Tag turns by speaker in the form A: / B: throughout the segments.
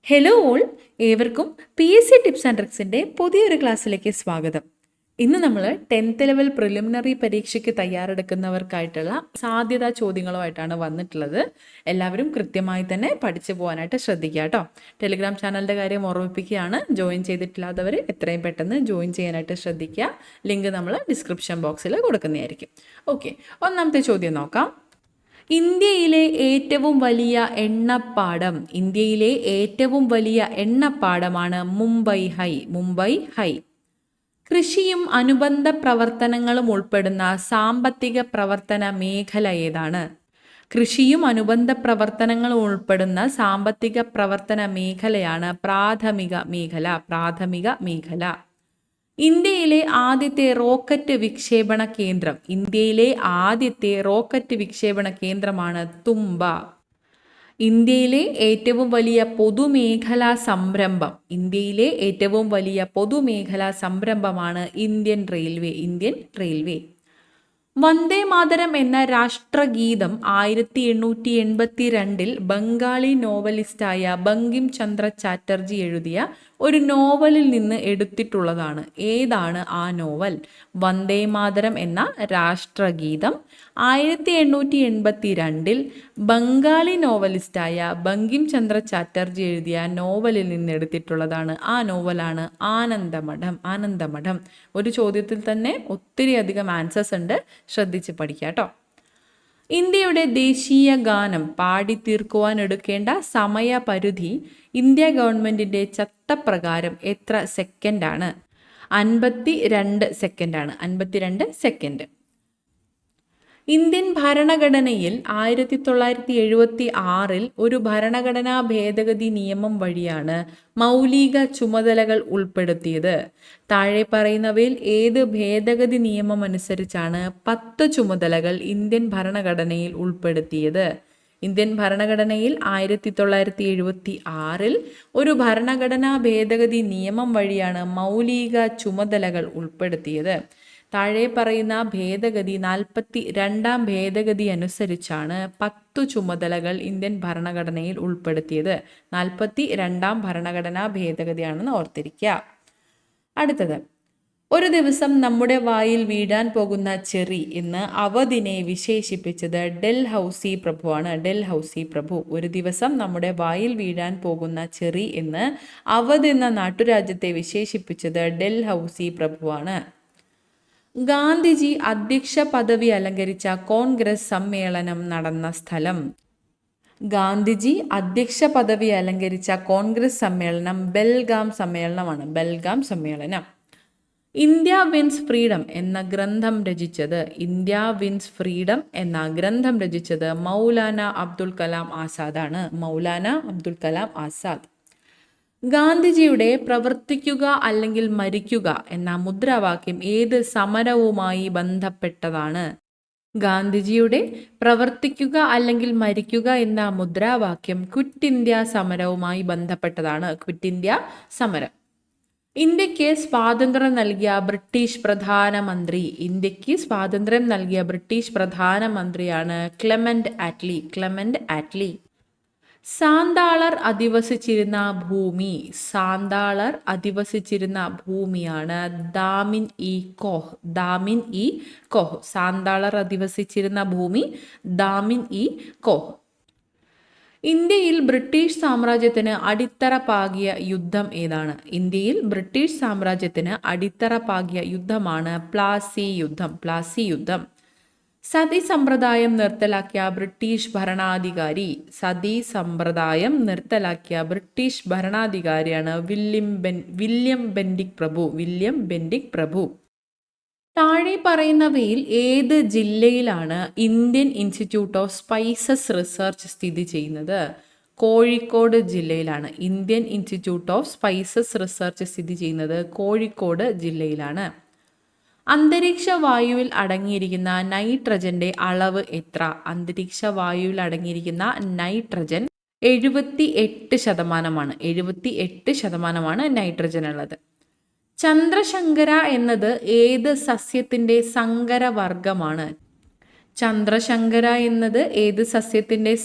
A: Hello all, ഏവർക്കും PSC tips and ട്രിക്സിൻ്റെ പുതിയൊരു ക്ലാസ്സിലേക്ക് സ്വാഗതം. ഇന്ന് നമ്മൾ 10th ലെവൽ പ്രിലിമിനറി പരീക്ഷയ്ക്ക് തയ്യാറെടുക്കുന്നവർക്കായിട്ടുള്ള സാധ്യതാ ചോദ്യങ്ങളുമായിട്ടാണ് വന്നിട്ടുള്ളത്. എല്ലാവരും കൃത്യമായി തന്നെ പഠിച്ചു പോകാനായിട്ട് ശ്രദ്ധിക്കുക കേട്ടോ. ടെലിഗ്രാം ചാനലിൻ്റെ കാര്യം ഓർമ്മിപ്പിക്കുകയാണ്. ജോയിൻ ചെയ്തിട്ടില്ലാത്തവർ എത്രയും പെട്ടെന്ന് ജോയിൻ ചെയ്യാനായിട്ട് ശ്രദ്ധിക്കുക. ലിങ്ക് നമ്മൾ ഡിസ്ക്രിപ്ഷൻ ബോക്സിൽ കൊടുക്കുന്നതായിരിക്കും. ഓക്കെ, ഒന്നാമത്തെ ചോദ്യം നോക്കാം. ഇന്ത്യയിലെ ഏറ്റവും വലിയ എണ്ണപ്പാടമാണ് മുംബൈ ഹൈ. കൃഷിയും അനുബന്ധ പ്രവർത്തനങ്ങളും ഉൾപ്പെടുന്ന സാമ്പത്തിക പ്രവർത്തന മേഖല ഏതാണ്? കൃഷിയും അനുബന്ധ പ്രവർത്തനങ്ങളും ഉൾപ്പെടുന്ന സാമ്പത്തിക പ്രവർത്തന മേഖലയാണ് പ്രാഥമിക മേഖല. ഇന്ത്യയിലെ ആദ്യത്തെ റോക്കറ്റ് വിക്ഷേപണ കേന്ദ്രമാണ് തുമ്പ. ഇന്ത്യയിലെ ഏറ്റവും വലിയ പൊതുമേഖലാ സംരംഭമാണ് ഇന്ത്യൻ റെയിൽവേ. വന്ദേ മാതരം എന്ന രാഷ്ട്രഗീതം 1882 ബംഗാളി നോവലിസ്റ്റായ ബങ്കിം ചന്ദ്ര ചാറ്റർജി എഴുതിയ ഒരു നോവലിൽ നിന്ന് എടുത്തിട്ടുള്ളതാണ്. ഏതാണ് ആ നോവൽ? വന്ദേ മാതരം എന്ന രാഷ്ട്രഗീതം 1882 ബംഗാളി നോവലിസ്റ്റായ ബങ്കിം ചന്ദ്ര ചാറ്റർജി എഴുതിയ നോവലിൽ നിന്ന് എടുത്തിട്ടുള്ളതാണ്. ആ നോവലാണ് ആനന്ദമഠം. ഒരു ചോദ്യത്തിൽ തന്നെ ഒത്തിരി അധികം ആൻസേഴ്സ് ഉണ്ട്, ശ്രദ്ധിച്ച് പഠിക്കുക കേട്ടോ. ഇന്ത്യയുടെ ദേശീയ ഗാനം പാടിത്തീർക്കുവാൻ എടുക്കേണ്ട സമയപരിധി ഇന്ത്യ ഗവൺമെന്റിന്റെ ചട്ടപ്രകാരം എത്ര സെക്കൻഡാണ്? 52 സെക്കൻഡ്. ഇന്ത്യൻ ഭരണഘടനയിൽ 1976 ഒരു ഭരണഘടനാ ഭേദഗതി നിയമം വഴിയാണ് മൗലിക ചുമതലകൾ ഉൾപ്പെടുത്തിയത്. താഴെ പറയുന്നവയിൽ ഏത് ഭേദഗതി നിയമം അനുസരിച്ചാണ് 10 ചുമതലകൾ ഇന്ത്യൻ ഭരണഘടനയിൽ ഉൾപ്പെടുത്തിയത്? ഇന്ത്യൻ ഭരണഘടനയിൽ 1976 ഒരു ഭരണഘടനാ ഭേദഗതി നിയമം വഴിയാണ് മൗലിക ചുമതലകൾ ഉൾപ്പെടുത്തിയത്. താഴെ പറയുന്ന ഭേദഗതി 42ാം ഭേദഗതി അനുസരിച്ചാണ് 10 ചുമതലകൾ ഇന്ത്യൻ ഭരണഘടനയിൽ ഉൾപ്പെടുത്തിയത്. 42ാം ഭരണഘടനാ ഭേദഗതിയാണെന്ന് ഓർത്തിരിക്കുക. അടുത്തത്, ഒരു ദിവസം നമ്മുടെ വായിൽ വീഴാൻ പോകുന്ന ചെറി എന്ന് അവധിനെ വിശേഷിപ്പിച്ചത് ഡൽഹൌസി പ്രഭു. ഒരു ദിവസം നമ്മുടെ വായിൽ വീഴാൻ പോകുന്ന ചെറി എന്ന് അവധ് എന്ന നാട്ടുരാജ്യത്തെ വിശേഷിപ്പിച്ചത് ഡൽഹൌസി പ്രഭുവാണ്. ഗാന്ധിജി അധ്യക്ഷ പദവി അലങ്കരിച്ച കോൺഗ്രസ് സമ്മേളനം നടന്ന സ്ഥലം? ബെൽഗാം സമ്മേളനം. ഇന്ത്യ വിൻസ് ഫ്രീഡം എന്ന ഗ്രന്ഥം രചിച്ചത് മൗലാന അബ്ദുൽ കലാം ആസാദ്. ഗാന്ധിജിയുടെ പ്രവർത്തിക്കുക അല്ലെങ്കിൽ മരിക്കുക എന്ന മുദ്രാവാക്യം ഏത് സമരവുമായി ബന്ധപ്പെട്ടതാണ്? ഗാന്ധിജിയുടെ പ്രവർത്തിക്കുക അല്ലെങ്കിൽ മരിക്കുക എന്ന മുദ്രാവാക്യം ക്വിറ്റ് ഇന്ത്യ സമരവുമായി ബന്ധപ്പെട്ടതാണ്. ഇന്ത്യക്ക് സ്വാതന്ത്ര്യം നൽകിയ ബ്രിട്ടീഷ് പ്രധാനമന്ത്രിയാണ് ക്ലെമന്റ് ആറ്റ്ലി. സാന്താളർ അധിവസിച്ചിരുന്ന ഭൂമിയാണ് ദാമിൻ ഇ കോഹ്. ഇന്ത്യയിൽ ബ്രിട്ടീഷ് സാമ്രാജ്യത്തിന് അടിത്തറ പാകിയ യുദ്ധം ഏതാണ്? യുദ്ധമാണ് പ്ലാസി യുദ്ധം. സതി സമ്പ്രദായം നിർത്തലാക്കിയ ബ്രിട്ടീഷ് ഭരണാധികാരിയാണ് വില്യം ബെന്റിക് പ്രഭു. താഴെ പറയുന്നവയിൽ ഏത് ജില്ലയിലാണ് Indian institute of spices research സ്ഥിതി ചെയ്യുന്നത്? കോഴിക്കോട് ജില്ലയിലാണ്. Indian institute of spices research സ്ഥിതി ചെയ്യുന്നത് കോഴിക്കോട് ജില്ലയിലാണ്. അന്തരീക്ഷ വായുവിൽ അടങ്ങിയിരിക്കുന്ന നൈട്രജന്റെ അളവ് എത്ര? അന്തരീക്ഷ വായുവിൽ അടങ്ങിയിരിക്കുന്ന നൈട്രജൻ 78%. നൈട്രജൻ ഉള്ളത്. ചന്ദ്രശങ്കര എന്നത് ഏത് സസ്യത്തിന്റെ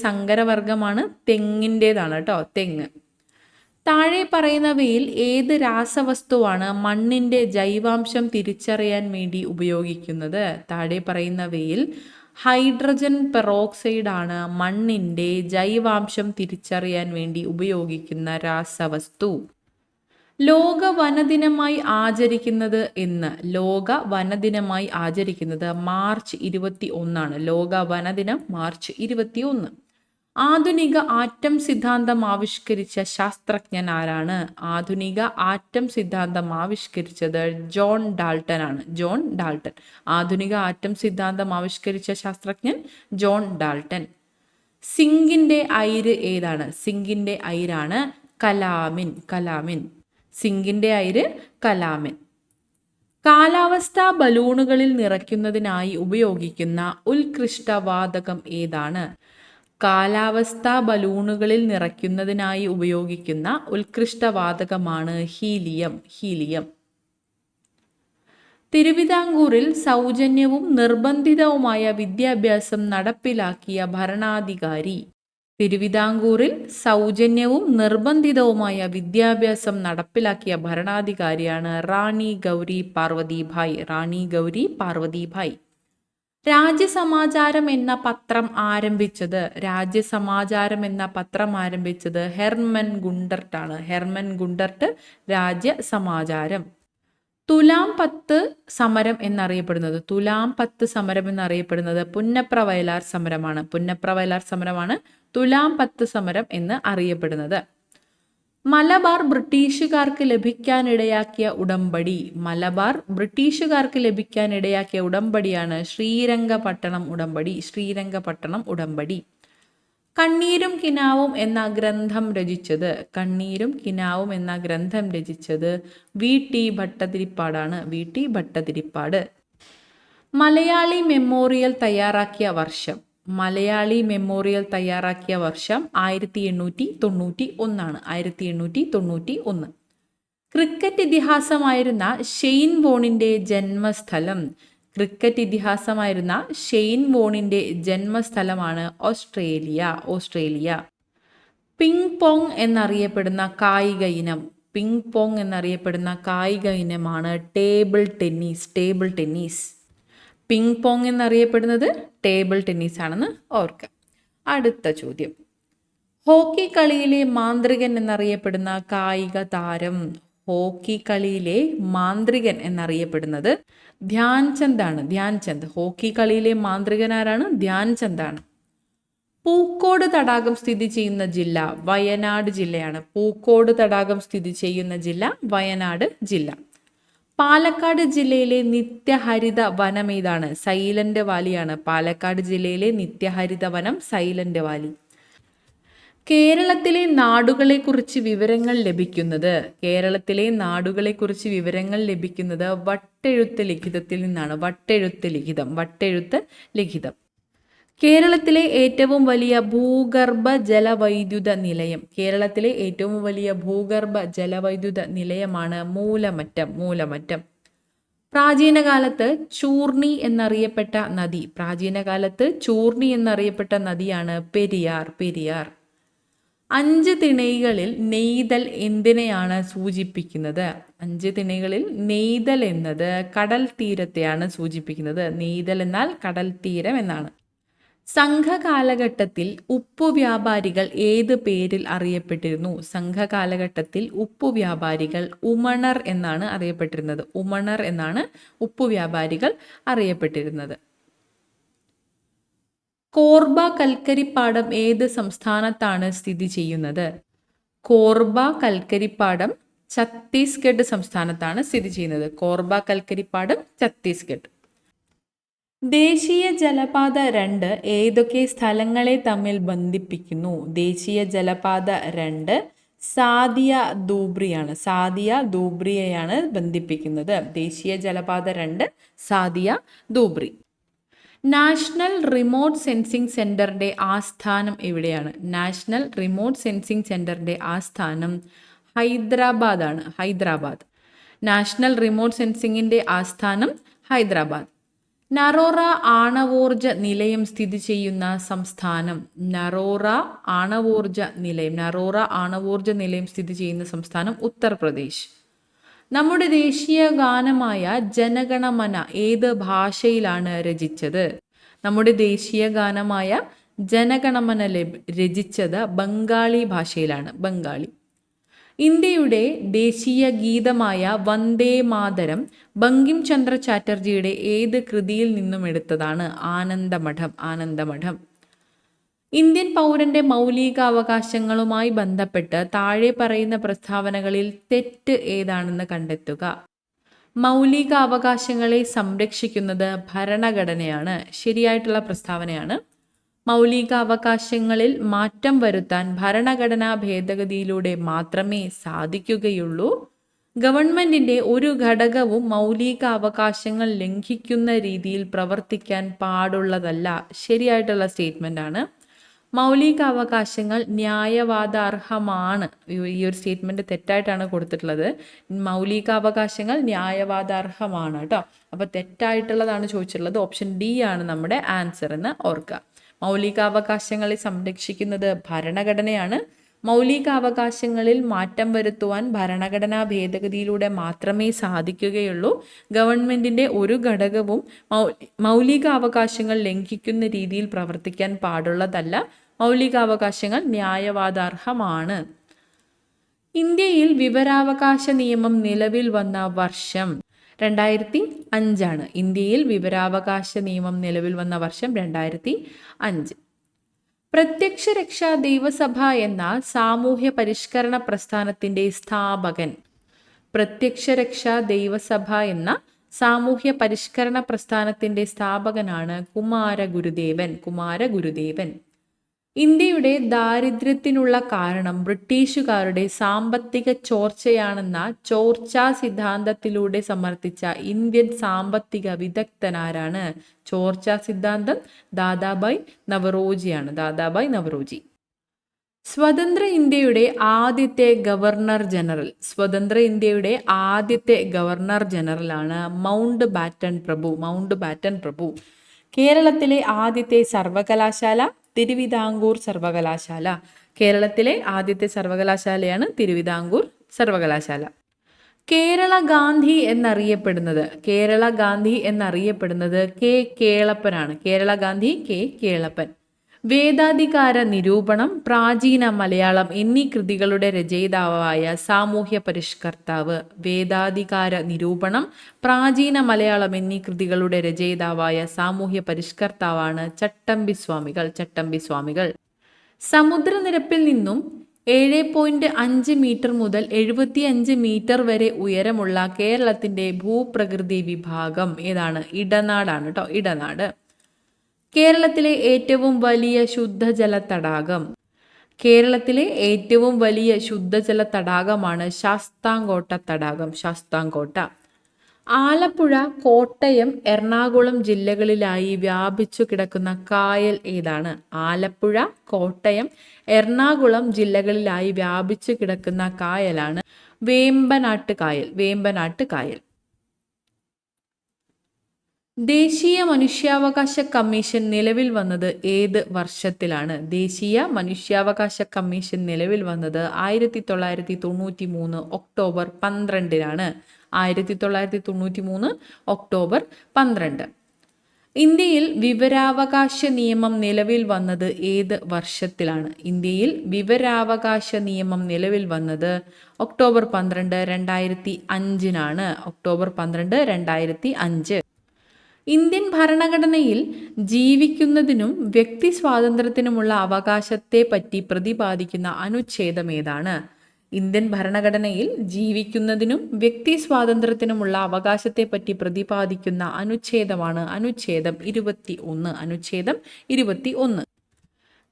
A: സങ്കരവർഗമാണ്? തെങ്ങിൻ്റെതാണ് കേട്ടോ. താഴെ പറയുന്നവയിൽ ഏത് രാസവസ്തുവാണ് മണ്ണിൻ്റെ ജൈവാംശം തിരിച്ചറിയാൻ വേണ്ടി ഉപയോഗിക്കുന്നത്? താഴെ പറയുന്നവയിൽ ഹൈഡ്രജൻ പെറോക്സൈഡ് ആണ് മണ്ണിൻ്റെ ജൈവാംശം തിരിച്ചറിയാൻ വേണ്ടി ഉപയോഗിക്കുന്ന രാസവസ്തു. ലോക വനദിനമായി ആചരിക്കുന്നത് എന്ന്? ലോക വനദിനമായി ആചരിക്കുന്നത് മാർച്ച് 21. ലോക വനദിനം മാർച്ച് 21. ആധുനിക ആറ്റം സിദ്ധാന്തം ആവിഷ്കരിച്ച ശാസ്ത്രജ്ഞൻ ആരാണ്? ആധുനിക ആറ്റം സിദ്ധാന്തം ആവിഷ്കരിച്ചത് ജോൺ ഡാൾട്ടൺ ആണ്. John Dalton. ആധുനിക ആറ്റം സിദ്ധാന്തം ആവിഷ്കരിച്ച ശാസ്ത്രജ്ഞൻ ജോൺ ഡാൾട്ടൺ. സിങ്കിന്റെ അയിര് ഏതാണ്? സിങ്കിന്റെ അയിരാണ് കലാമിൻ. കലാമിൻ. സിങ്കിന്റെ അയിര് കലാമിൻ. കാലാവസ്ഥാ ബലൂണുകളിൽ നിറയ്ക്കുന്നതിനായി ഉപയോഗിക്കുന്ന ഉത്കൃഷ്ടവാതകം ഏതാണ്? കാലാവസ്ഥാ ബലൂണുകളിൽ നിറയ്ക്കുന്നതിനായി ഉപയോഗിക്കുന്ന ഉത്കൃഷ്ടവാതകമാണ് ഹീലിയം. ഹീലിയം. തിരുവിതാംകൂറിൽ സൗജന്യവും നിർബന്ധിതവുമായ വിദ്യാഭ്യാസം നടപ്പിലാക്കിയ ഭരണാധികാരി? തിരുവിതാംകൂറിൽ സൗജന്യവും നിർബന്ധിതവുമായ വിദ്യാഭ്യാസം നടപ്പിലാക്കിയ ഭരണാധികാരിയാണ് റാണി ഗൗരി പാർവതിഭായ്. റാണി ഗൗരി പാർവതിഭായ്. രാജ്യസമാചാരം എന്ന പത്രം ആരംഭിച്ചത്? രാജ്യസമാചാരം എന്ന പത്രം ആരംഭിച്ചത് ഹെർമൻ ഗുണ്ടർട്ട് ആണ്. Hermann Gundert Rajyasamacharam. തുലാം 10 സമരം എന്നറിയപ്പെടുന്നത്? തുലാം 10 സമരം എന്നറിയപ്പെടുന്നത് പുന്നപ്ര വയലാർ സമരമാണ്. പുന്നപ്ര വയലാർ സമരമാണ് തുലാം 10 സമരം എന്ന് അറിയപ്പെടുന്നത്. മലബാർ ബ്രിട്ടീഷുകാർക്ക് ലഭിക്കാനിടയാക്കിയ ഉടമ്പടി? മലബാർ ബ്രിട്ടീഷുകാർക്ക് ലഭിക്കാനിടയാക്കിയ ഉടമ്പടിയാണ് ശ്രീരംഗപട്ടണം ഉടമ്പടി. ശ്രീരംഗപട്ടണം ഉടമ്പടി. കണ്ണീരും കിനാവും എന്ന ഗ്രന്ഥം രചിച്ചത്? കണ്ണീരും കിനാവും എന്ന ഗ്രന്ഥം രചിച്ചത് VT ഭട്ടതിരിപ്പാടാണ്. VT ഭട്ടതിരിപ്പാട്. മലയാളി മെമ്മോറിയൽ തയ്യാറാക്കിയ വർഷം? മലയാളി മെമ്മോറിയൽ തയ്യാറാക്കിയ വർഷം 1891 ആണ്. 1891. ക്രിക്കറ്റ് ഇതിഹാസമായിരുന്ന ഷെയ്ൻ വോണിന്റെ ജന്മസ്ഥലം? ക്രിക്കറ്റ് ഇതിഹാസമായിരുന്ന ഷെയ്ൻ വോണിന്റെ ജന്മസ്ഥലമാണ് ഓസ്ട്രേലിയ. ഓസ്ട്രേലിയ. പിങ് പോങ് എന്നറിയപ്പെടുന്ന കായിക ഇനം? പിങ് പോങ് എന്നറിയപ്പെടുന്ന കായിക ഇനമാണ് table tennis. Table tennis. Ping pong എന്നറിയപ്പെടുന്നത് ടേബിൾ ടെന്നീസ് ആണെന്ന് ഓർക്കുക. അടുത്ത ചോദ്യം. ഹോക്കി കളിയിലെ മാന്ത്രികൻ എന്നറിയപ്പെടുന്ന കായിക താരം? ഹോക്കി കളിയിലെ മാന്ത്രികൻ എന്നറിയപ്പെടുന്നത് ധ്യാൻചന്ദ് ആണ്. ധ്യാൻചന്ദ്. ഹോക്കി കളിയിലെ മാന്ത്രികൻ ആരാണ്? ധ്യാൻചന്ദ് ആണ്. പൂക്കോട് തടാകം സ്ഥിതി ചെയ്യുന്ന ജില്ല? വയനാട് ജില്ലയാണ്. പൂക്കോട് തടാകം സ്ഥിതി ചെയ്യുന്ന ജില്ല വയനാട് ജില്ല. പാലക്കാട് ജില്ലയിലെ നിത്യഹരിത വനം ഏതാണ്? സൈലന്റ് വാലിയാണ്. പാലക്കാട് ജില്ലയിലെ നിത്യഹരിത വനം സൈലന്റ് വാലി. കേരളത്തിലെ നാടുകളെക്കുറിച്ച് വിവരങ്ങൾ ലഭിക്കുന്നത്? കേരളത്തിലെ നാടുകളെക്കുറിച്ച് വിവരങ്ങൾ ലഭിക്കുന്നത് വട്ടെഴുത്ത് ലിഖിതത്തിൽ നിന്നാണ്. വട്ടെഴുത്ത് ലിഖിതം. വട്ടെഴുത്ത് ലിഖിതം. കേരളത്തിലെ ഏറ്റവും വലിയ ഭൂഗർഭ ജലവൈദ്യുത നിലയം? കേരളത്തിലെ ഏറ്റവും വലിയ ഭൂഗർഭ ജലവൈദ്യുത നിലയമാണ് മൂലമറ്റം. മൂലമറ്റം. പ്രാചീനകാലത്ത് ചൂർണി എന്നറിയപ്പെട്ട നദി? പ്രാചീനകാലത്ത് ചൂർണി എന്നറിയപ്പെട്ട നദിയാണ് പെരിയാർ. പെരിയാർ. 5 തിണൈകളിൽ നെയ്തൽ എന്തിനെയാണ് സൂചിപ്പിക്കുന്നത്? 5 തിണൈകളിൽ നെയ്തൽ എന്നത് കടൽ തീരത്തെയാണ് സൂചിപ്പിക്കുന്നത്. നെയ്തൽ എന്നാൽ കടൽ തീരം എന്നാണ്. സംഘകാലഘട്ടത്തിൽ ഉപ്പുവ്യാപാരികൾ ഏത് പേരിൽ അറിയപ്പെട്ടിരുന്നു? സംഘകാലഘട്ടത്തിൽ ഉപ്പുവ്യാപാരികൾ ഉമണർ എന്നാണ് അറിയപ്പെട്ടിരുന്നത്. ഉമണർ എന്നാണ് ഉപ്പുവ്യാപാരികൾ അറിയപ്പെട്ടിരുന്നത്. കോർബ കൽക്കരിപ്പാടം ഏത് സംസ്ഥാനത്താണ് സ്ഥിതി ചെയ്യുന്നത്? കോർബ കൽക്കരിപ്പാടം ഛത്തീസ്ഗഡ് സംസ്ഥാനത്താണ് സ്ഥിതി ചെയ്യുന്നത്. കോർബ കൽക്കരിപ്പാടം ഛത്തീസ്ഗഡ്. ദേശീയ ജലപാത 2 ഏതൊക്കെ സ്ഥലങ്ങളെ തമ്മിൽ ബന്ധിപ്പിക്കുന്നു? ദേശീയ ജലപാത 2 സാദിയ ധൂബ്രിയാണ്. സാദിയ ധൂബ്രിയെയാണ് ബന്ധിപ്പിക്കുന്നത്. ദേശീയ ജലപാത 2 Sadiya Dhubri. National remote sensing സെന്ററിന്റെ ആസ്ഥാനം എവിടെയാണ്? നാഷണൽ റിമോട്ട് സെൻസിംഗ് സെന്ററിന്റെ ആസ്ഥാനം ഹൈദരാബാദ് ആണ്. ഹൈദരാബാദ്. നാഷണൽ റിമോട്ട് സെൻസിംഗിന്റെ ആസ്ഥാനം ഹൈദരാബാദ്. നറോറ ആണവോർജ നിലയം സ്ഥിതി ചെയ്യുന്ന സംസ്ഥാനം. നറോറ ആണവോർജ നിലയം സ്ഥിതി ചെയ്യുന്ന സംസ്ഥാനം ഉത്തർപ്രദേശ്. നമ്മുടെ ദേശീയ ഗാനമായ ജനഗണമന ഏത് ഭാഷയിലാണ് രചിച്ചത്? നമ്മുടെ ദേശീയ ഗാനമായ ജനഗണമന രചിച്ചത് ബംഗാളി ഭാഷയിലാണ്, ബംഗാളി. ഇന്ത്യയുടെ ദേശീയ ഗീതമായ വന്ദേ മാതരം ബങ്കിം ചന്ദ്ര ചാറ്റർജിയുടെ ഏത് കൃതിയിൽ നിന്നും എടുത്തതാണ്? ആനന്ദമഠം. ഇന്ത്യൻ പൗരന്റെ മൗലികാവകാശങ്ങളുമായി ബന്ധപ്പെട്ട് താഴെ പറയുന്ന പ്രസ്താവനകളിൽ തെറ്റ് ഏതാണെന്ന് കണ്ടെത്തുക. മൗലികാവകാശങ്ങളെ സംരക്ഷിക്കുന്നത് ഭരണഘടനയാണ്. ശരിയായിട്ടുള്ള പ്രസ്താവനയാണ്. മൗലികാവകാശങ്ങളിൽ മാറ്റം വരുത്താൻ ഭരണഘടനാ ഭേദഗതിയിലൂടെ മാത്രമേ സാധിക്കുകയുള്ളൂ. ഗവൺമെന്റിന്റെ ഒരു ഘടകവും മൗലികാവകാശങ്ങൾ ലംഘിക്കുന്ന രീതിയിൽ പ്രവർത്തിക്കാൻ പാടുള്ളതല്ല. ശരിയായിട്ടുള്ള സ്റ്റേറ്റ്മെന്റ് ആണ്. മൗലികാവകാശങ്ങൾ ന്യായവാദാർഹമാണ്. ഈ ഒരു സ്റ്റേറ്റ്മെന്റ് തെറ്റായിട്ടാണ് കൊടുത്തിട്ടുള്ളത്. മൗലികാവകാശങ്ങൾ ന്യായവാദാർഹമാണ് കേട്ടോ. അപ്പൊ തെറ്റായിട്ടുള്ളതാണ് ചോദിച്ചിട്ടുള്ളത്. ഓപ്ഷൻ ഡി ആണ് നമ്മുടെ ആൻസർ എന്ന് ഓർക്കുക. മൗലികാവകാശങ്ങളെ സംരക്ഷിക്കുന്നത് ഭരണഘടനയാണ്. മൗലികാവകാശങ്ങളിൽ മാറ്റം വരുത്തുവാൻ ഭരണഘടനാ ഭേദഗതിയിലൂടെ മാത്രമേ സാധിക്കുകയുള്ളൂ. ഗവൺമെന്റിന്റെ ഒരു ഘടകവും മൗലികാവകാശങ്ങൾ ലംഘിക്കുന്ന രീതിയിൽ പ്രവർത്തിക്കാൻ പാടുള്ളതല്ല. മൗലികാവകാശങ്ങൾ ന്യായവാദാർഹമാണ്. ഇന്ത്യയിൽ വിവരാവകാശ നിയമം നിലവിൽ വന്ന വർഷം 2005. ഇന്ത്യയിൽ വിവരാവകാശ നിയമം നിലവിൽ വന്ന വർഷം 2005. പ്രത്യക്ഷ രക്ഷാ ദൈവസഭ എന്ന സാമൂഹ്യ പരിഷ്കരണ പ്രസ്ഥാനത്തിന്റെ സ്ഥാപകൻ. പ്രത്യക്ഷ രക്ഷാ ദൈവസഭ എന്ന സാമൂഹ്യ പരിഷ്കരണ പ്രസ്ഥാനത്തിന്റെ സ്ഥാപകനാണ് കുമാരഗുരുദേവൻ. ഇന്ത്യയുടെ ദാരിദ്ര്യത്തിനുള്ള കാരണം ബ്രിട്ടീഷുകാരുടെ സാമ്പത്തിക ചോർച്ചയാണെന്ന ചോർച്ചാ സിദ്ധാന്തത്തിലൂടെ സമർത്ഥിച്ച ഇന്ത്യൻ സാമ്പത്തിക വിദഗ്ധനാരാണ്? ചോർച്ചാ സിദ്ധാന്തം ദാദാബായ് നവറോജി. സ്വതന്ത്ര ഇന്ത്യയുടെ ആദ്യത്തെ ഗവർണർ ജനറലാണ് മൗണ്ട് ബാറ്റൻ പ്രഭു. കേരളത്തിലെ ആദ്യത്തെ സർവകലാശാല തിരുവിതാംകൂർ സർവകലാശാല. കേരളത്തിലെ ആദ്യത്തെ സർവകലാശാലയാണ് തിരുവിതാംകൂർ സർവകലാശാല. കേരള ഗാന്ധി എന്നറിയപ്പെടുന്നത് കെ കേളപ്പൻ. വേദാധികാര നിരൂപണം, പ്രാചീന മലയാളം എന്നീ കൃതികളുടെ രചയിതാവായ സാമൂഹ്യ പരിഷ്കർത്താവ്. വേദാധികാര നിരൂപണം, പ്രാചീന മലയാളം എന്നീ കൃതികളുടെ രചയിതാവായ സാമൂഹ്യ പരിഷ്കർത്താവാണ് ചട്ടമ്പിസ്വാമികൾ. സമുദ്രനിരപ്പിൽ നിന്നും 7.5 മീറ്റർ മുതൽ 75 മീറ്റർ വരെ ഉയരമുള്ള കേരളത്തിന്റെ ഭൂപ്രകൃതി വിഭാഗം ഏതാണ്? ഇടനാട്. കേരളത്തിലെ ഏറ്റവും വലിയ ശുദ്ധജല തടാകമാണ് ശാസ്താംകോട്ട. ആലപ്പുഴ, കോട്ടയം, എറണാകുളം ജില്ലകളിലായി വ്യാപിച്ചു കിടക്കുന്ന കായൽ ഏതാണ്? ആലപ്പുഴ, കോട്ടയം, എറണാകുളം ജില്ലകളിലായി വ്യാപിച്ചു കിടക്കുന്ന കായലാണ് വേമ്പനാട്ട് കായൽ. ദേശീയ മനുഷ്യാവകാശ കമ്മീഷൻ നിലവിൽ വന്നത് ഏത് വർഷത്തിലാണ്? 1993 ഒക്ടോബർ 12-നാണ്. 1993 ഒക്ടോബർ 12. ഇന്ത്യയിൽ വിവരാവകാശ നിയമം നിലവിൽ വന്നത് ഏത് വർഷത്തിലാണ്? ഇന്ത്യയിൽ വിവരാവകാശ നിയമം നിലവിൽ വന്നത് ഒക്ടോബർ 12, 2005-നാണ്. ഒക്ടോബർ 12, 2005. ഇന്ത്യൻ ഭരണഘടനയിൽ ജീവിക്കുന്നതിനും വ്യക്തി സ്വാതന്ത്ര്യത്തിനുമുള്ള അവകാശത്തെ പറ്റി പ്രതിപാദിക്കുന്ന അനുച്ഛേദം ഏതാണ്? ഇന്ത്യൻ ഭരണഘടനയിൽ ജീവിക്കുന്നതിനും വ്യക്തി സ്വാതന്ത്ര്യത്തിനുമുള്ള അവകാശത്തെ പറ്റി പ്രതിപാദിക്കുന്ന അനുച്ഛേദമാണ് അനുച്ഛേദം 21.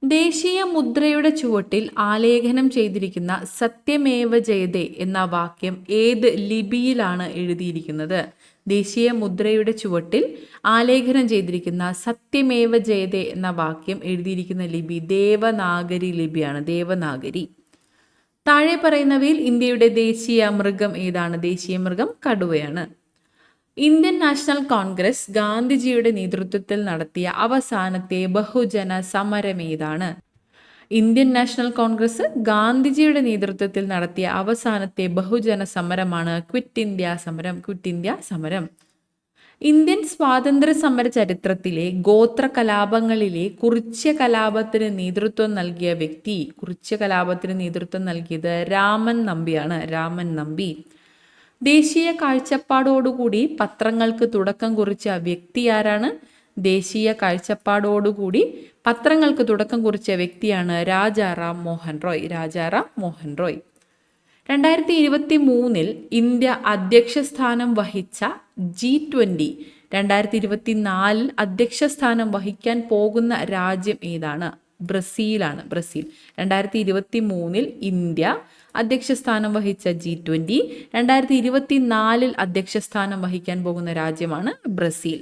A: ദേശീയ മുദ്രയുടെ ചുവട്ടിൽ ആലേഖനം ചെയ്തിരിക്കുന്ന സത്യമേവ ജയതേ എന്ന വാക്യം ഏത് ലിപിയിലാണ് എഴുതിയിരിക്കുന്നത്? ദേശീയ മുദ്രയുടെ ചുവട്ടിൽ ആലേഖനം ചെയ്തിരിക്കുന്ന സത്യമേവ ജയതേ എന്ന വാക്യം എഴുതിയിരിക്കുന്ന ലിപി ദേവനാഗരി ലിപിയാണ്. ദേവനാഗരി. താഴെ പറയുന്നവയിൽ ഇന്ത്യയുടെ ദേശീയ മൃഗം ഏതാണ്? ദേശീയ മൃഗം കടുവയാണ്. ഇന്ത്യൻ നാഷണൽ കോൺഗ്രസ് ഗാന്ധിജിയുടെ നേതൃത്വത്തിൽ നടത്തിയ അവസാനത്തെ ബഹുജന സമരമേതാണ്? ഇന്ത്യൻ നാഷണൽ കോൺഗ്രസ് ഗാന്ധിജിയുടെ നേതൃത്വത്തിൽ നടത്തിയ അവസാനത്തെ ബഹുജന സമരമാണ് ക്വിറ്റ് ഇന്ത്യ സമരം. ക്വിറ്റ് ഇന്ത്യ സമരം. ഇന്ത്യൻ സ്വാതന്ത്ര്യ സമര ചരിത്രത്തിലെ ഗോത്ര കലാപങ്ങളിലെ കുറിച്യ കലാപത്തിന് നേതൃത്വം നൽകിയ വ്യക്തി, കുറിച്യ കലാപത്തിന് നേതൃത്വം നൽകിയത് രാമൻ നമ്പിയാണ്. രാമൻ നമ്പി. ദേശീയ കാഴ്ചപ്പാടോടുകൂടി പത്രങ്ങൾക്ക് തുടക്കം കുറിച്ച വ്യക്തി ആരാണ്? ദേശീയ കാഴ്ചപ്പാടോടുകൂടി പത്രങ്ങൾക്ക് തുടക്കം കുറിച്ച വ്യക്തിയാണ് രാജാറാം മോഹൻ റോയ്. രാജാറാം മോഹൻ റോയ്. 2023 ഇന്ത്യ അധ്യക്ഷ സ്ഥാനം വഹിച്ച G20 2024 അധ്യക്ഷ സ്ഥാനം വഹിക്കാൻ പോകുന്ന രാജ്യം ഏതാണ്? ബ്രസീലാണ്. ബ്രസീൽ. 2023 ഇന്ത്യ അധ്യക്ഷ സ്ഥാനം വഹിച്ച G20 2024 അധ്യക്ഷ സ്ഥാനം വഹിക്കാൻ പോകുന്ന രാജ്യമാണ് ബ്രസീൽ.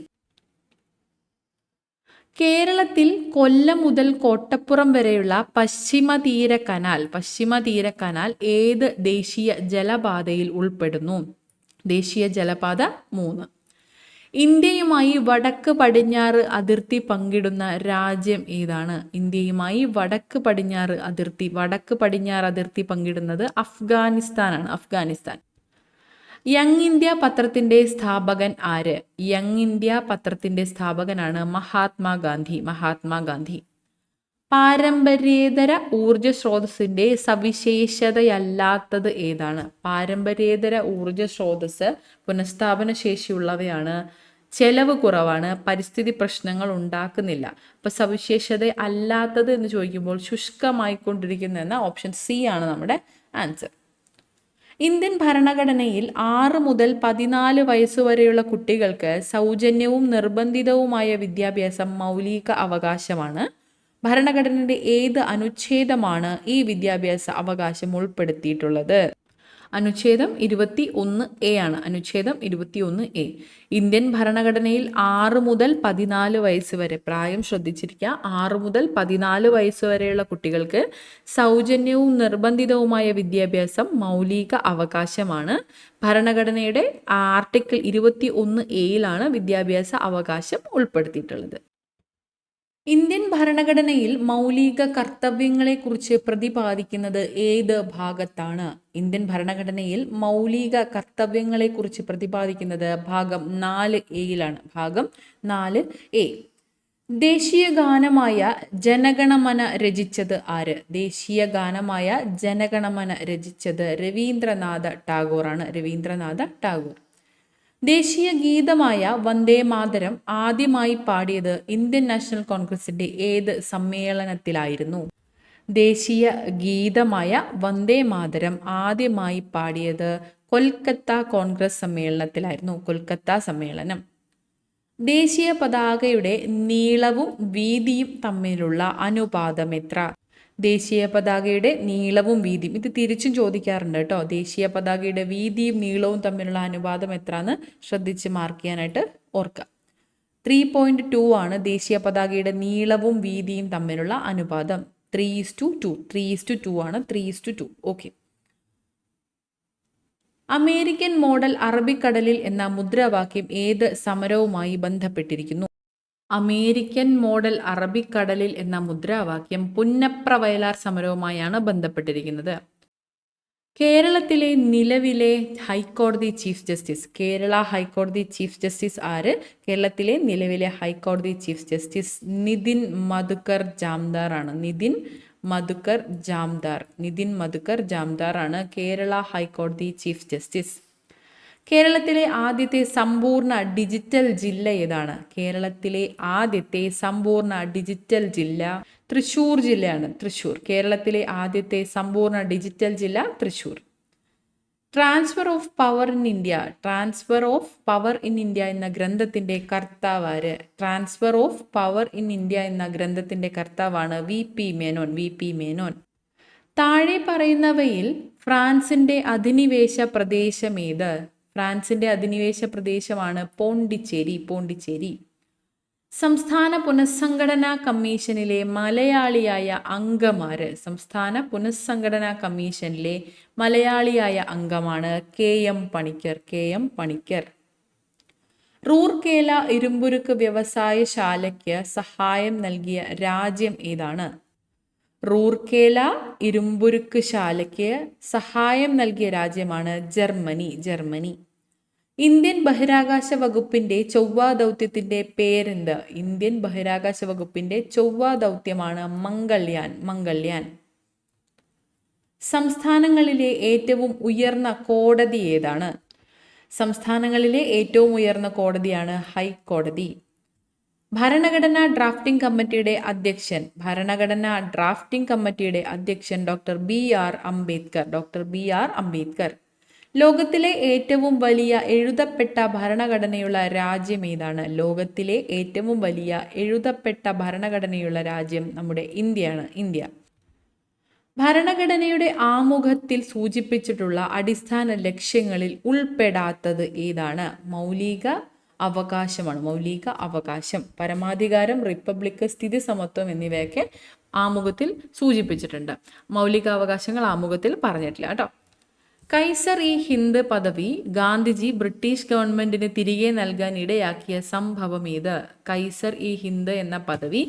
A: കേരളത്തിൽ കൊല്ലം മുതൽ കോട്ടപ്പുറം വരെയുള്ള പശ്ചിമതീര കനാൽ ഏത് ദേശീയ ജലപാതയിൽ ഉൾപ്പെടുന്നു? ദേശീയ ജലപാത 3. ഇന്ത്യയുമായി വടക്ക് പടിഞ്ഞാറ് അതിർത്തി പങ്കിടുന്ന രാജ്യം ഏതാണ്? ഇന്ത്യയുമായി വടക്ക് പടിഞ്ഞാറ് അതിർത്തി പങ്കിടുന്നത് അഫ്ഗാനിസ്ഥാനാണ്. അഫ്ഗാനിസ്ഥാൻ. യങ് ഇന്ത്യ പത്രത്തിന്റെ സ്ഥാപകൻ ആര്? യങ് ഇന്ത്യ പത്രത്തിന്റെ സ്ഥാപകനാണ് മഹാത്മാഗാന്ധി. പാരമ്പര്യേതര ഊർജ സ്രോതസ്സിന്റെ സവിശേഷതയല്ലാത്തത് ഏതാണ്? പാരമ്പര്യേതര ഊർജ സ്രോതസ് പുനഃസ്ഥാപന ശേഷിയുള്ളവയാണ്, ചെലവ് കുറവാണ്, പരിസ്ഥിതി പ്രശ്നങ്ങൾ ഉണ്ടാക്കുന്നില്ല. അപ്പൊ സവിശേഷത അല്ലാത്തത് എന്ന് ചോദിക്കുമ്പോൾ ശുഷ്കമായിക്കൊണ്ടിരിക്കുന്ന ഓപ്ഷൻ സി ആണ് നമ്മുടെ ആൻസർ. ഇന്ത്യൻ ഭരണഘടനയിൽ 6 മുതൽ 14 വയസ്സുവരെയുള്ള കുട്ടികൾക്ക് സൗജന്യവും നിർബന്ധിതവുമായ വിദ്യാഭ്യാസം മൗലിക അവകാശമാണ്. ഭരണഘടനയുടെ ഏത് അനുച്ഛേദമാണ് ഈ വിദ്യാഭ്യാസ അവകാശം ഉൾപ്പെടുത്തിയിട്ടുള്ളത്? അനുച്ഛേദം 21A ആണ്. അനുച്ഛേദം 21A. ഇന്ത്യൻ ഭരണഘടനയിൽ 6 മുതൽ 14 വയസ്സ് വരെ, പ്രായം ശ്രദ്ധിച്ചിരിക്കുക, 6 മുതൽ 14 വയസ്സ് വരെയുള്ള കുട്ടികൾക്ക് സൗജന്യവും നിർബന്ധിതവുമായ വിദ്യാഭ്യാസം മൗലിക അവകാശമാണ്. ഭരണഘടനയുടെ ആർട്ടിക്കിൾ 21A വിദ്യാഭ്യാസ അവകാശം ഉൾപ്പെടുത്തിയിട്ടുള്ളത്. ഇന്ത്യൻ ഭരണഘടനയിൽ മൗലിക കർത്തവ്യങ്ങളെക്കുറിച്ച് പ്രതിപാദിക്കുന്നത് ഏത് ഭാഗത്താണ്? ഇന്ത്യൻ ഭരണഘടനയിൽ മൗലിക കർത്തവ്യങ്ങളെക്കുറിച്ച് പ്രതിപാദിക്കുന്നത് ഭാഗം 4A. ഭാഗം 4A. ദേശീയ ഗാനമായ ജനഗണമന രചിച്ചത് ആര്? ദേശീയ ഗാനമായ ജനഗണമന രചിച്ചത് രവീന്ദ്രനാഥ ടാഗോറാണ്. രവീന്ദ്രനാഥ ടാഗോർ. ദേശീയ ഗീതമായ വന്ദേ മാതരം ആദ്യമായി പാടിയത് ഇന്ത്യൻ നാഷണൽ കോൺഗ്രസിന്റെ ഏത് സമ്മേളനത്തിലായിരുന്നു? ദേശീയ ഗീതമായ വന്ദേ മാതരം ആദ്യമായി പാടിയത് കൊൽക്കത്ത കോൺഗ്രസ് സമ്മേളനത്തിലായിരുന്നു. കൊൽക്കത്ത സമ്മേളനം. ദേശീയ പതാകയുടെ നീളവും വീതിയും തമ്മിലുള്ള അനുപാതം എത്ര? ദേശീയ പതാകയുടെ നീളവും വീതിയും, ഇത് തിരിച്ചും ചോദിക്കാറുണ്ട് കേട്ടോ. ദേശീയ പതാകയുടെ വീതിയും നീളവും തമ്മിലുള്ള അനുപാതം എത്രയെന്ന് ശ്രദ്ധിച്ച് മാർക്ക് ചെയ്യാനായിട്ട് ഓർക്കുക. 3.2 ആണ് ദേശീയ പതാകയുടെ നീളവും വീതിയും തമ്മിലുള്ള അനുപാതം. 3:2. 3:2 ആണ്. 3:2. ഓക്കെ. അമേരിക്കൻ മോഡൽ അറബിക്കടലിൽ എന്ന മുദ്രാവാക്യം ഏത് സമരവുമായി ബന്ധപ്പെട്ടിരിക്കുന്നു? അമേരിക്കൻ മോഡൽ അറബിക്കടലിൽ എന്ന മുദ്രാവാക്യം പുന്നപ്ര വയലാർ സമരവുമായാണ് ബന്ധപ്പെട്ടിരിക്കുന്നത്. കേരളത്തിലെ നിലവിലെ ഹൈക്കോടതി ചീഫ് ജസ്റ്റിസ്, കേരള ഹൈക്കോടതി ചീഫ് ജസ്റ്റിസ് ആര്? കേരളത്തിലെ നിലവിലെ ഹൈക്കോടതി ചീഫ് ജസ്റ്റിസ് നിതിൻ മധുക്കർ ജാംദാർ ആണ്. നിതിൻ മധുക്കർ ജാംദാർ ആണ് കേരള ഹൈക്കോടതി ചീഫ് ജസ്റ്റിസ്. കേരളത്തിലെ ആദ്യത്തെ സമ്പൂർണ്ണ ഡിജിറ്റൽ ജില്ല ഏതാണ്? കേരളത്തിലെ ആദ്യത്തെ സമ്പൂർണ്ണ ഡിജിറ്റൽ ജില്ല തൃശ്ശൂർ ജില്ലയാണ്. തൃശ്ശൂർ. കേരളത്തിലെ ആദ്യത്തെ സമ്പൂർണ്ണ ഡിജിറ്റൽ ജില്ല Thrissur. Transfer of power in India എന്ന ഗ്രന്ഥത്തിന്റെ കർത്താവ് ആര്? Transfer of power in India എന്ന ഗ്രന്ഥത്തിന്റെ കർത്താവാണ് വി.പി. മേനോൻ. താഴെ പറയുന്നവയിൽ ഫ്രാൻസിന്റെ അധിനിവേശ പ്രദേശം ഏത്? ഫ്രാൻസിന്റെ അധിനിവേശ പ്രദേശമാണ് പോണ്ടിച്ചേരി. സംസ്ഥാന പുനഃസംഘടനാ കമ്മീഷനിലെ മലയാളിയായ അംഗമാര്? സംസ്ഥാന പുനഃസംഘടനാ കമ്മീഷനിലെ മലയാളിയായ അംഗമാണ് K.M. പണിക്കർ. റൂർക്കേല ഇരുമ്പുരുക്ക് വ്യവസായശാലയ്ക്ക് സഹായം നൽകിയ രാജ്യം ഏതാണ്? റൂർക്കേല ഇരുമ്പുരുക്ക് ശാലയ്ക്ക് സഹായം നൽകിയ രാജ്യമാണ് ജർമ്മനി. ഇന്ത്യൻ ബഹിരാകാശ വകുപ്പിന്റെ ചൊവ്വ ദൗത്യത്തിന്റെ പേരെന്ത്? ഇന്ത്യൻ ബഹിരാകാശ വകുപ്പിന്റെ ചൊവ്വ ദൗത്യമാണ് മംഗൾയാൻ. സംസ്ഥാനങ്ങളിലെ ഏറ്റവും ഉയർന്ന കോടതി ഏതാണ്? സംസ്ഥാനങ്ങളിലെ ഏറ്റവും ഉയർന്ന കോടതിയാണ് ഹൈക്കോടതി. ഭരണഘടനാ ഡ്രാഫ്റ്റിംഗ് കമ്മിറ്റിയുടെ അധ്യക്ഷൻ ഡോക്ടർ ബി ആർ അംബേദ്കർ. ലോകത്തിലെ ഏറ്റവും വലിയ എഴുതപ്പെട്ട ഭരണഘടനയുള്ള രാജ്യം ഏതാണ്? ലോകത്തിലെ ഏറ്റവും വലിയ എഴുതപ്പെട്ട ഭരണഘടനയുള്ള രാജ്യം നമ്മുടെ ഇന്ത്യ. ഭരണഘടനയുടെ ആമുഖത്തിൽ സൂചിപ്പിച്ചിട്ടുള്ള അടിസ്ഥാന ലക്ഷ്യങ്ങളിൽ ഉൾപ്പെടാത്തത് ഏതാണ്? മൗലിക അവകാശം, പരമാധികാരം, റിപ്പബ്ലിക്, സ്ഥിതി സമത്വം എന്നിവയൊക്കെ ആമുഖത്തിൽ സൂചിപ്പിച്ചിട്ടുണ്ട്. മൗലിക അവകാശങ്ങൾ ആമുഖത്തിൽ പറഞ്ഞിട്ടില്ല കേട്ടോ. കൈസർ ഇ ഹിന്ദ് പദവി ഗാന്ധിജി ബ്രിട്ടീഷ് ഗവൺമെന്റിന് തിരികെ നൽകാൻ ഇടയാക്കിയ സംഭവം ഏത്? കൈസർ ഇ ഹിന്ദ് എന്ന പദവി